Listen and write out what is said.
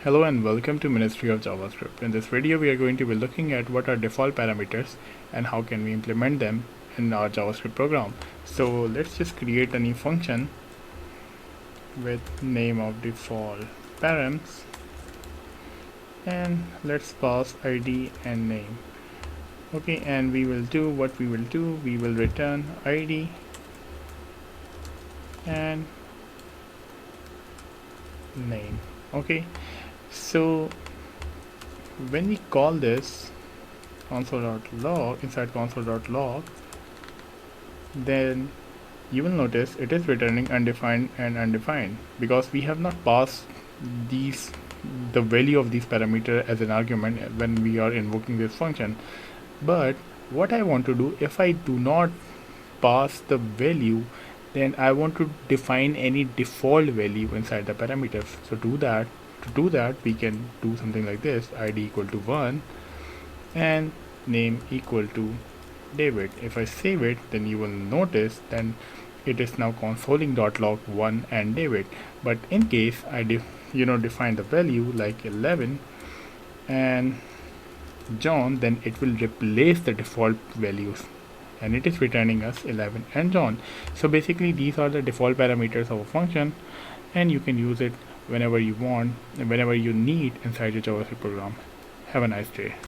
Hello and welcome to Ministry of JavaScript. In this video we are going to be looking at what are default parameters and how can we implement them in our JavaScript program. So let's just create a new function with name of default params and let's pass ID and name. Okay, and we will do what we will do. We will return ID and name. Okay, so when we call this console.log, inside console.log, then you will notice it is returning undefined and undefined because we have not passed the value of these parameter as an argument when we are invoking this function. But what I want to do, if I do not pass the value, then I want to define any default value inside the parameters. So to do that we can do something like this: id equal to 1 and name equal to David. If I save it, then you will notice then it is now consoling.log 1 and David. But in case I define the value like 11 and John, then it will replace the default values and it is returning us 11 and John. So basically these are the default parameters of a function and you can use it whenever you want and whenever you need inside your JavaScript program. Have a nice day.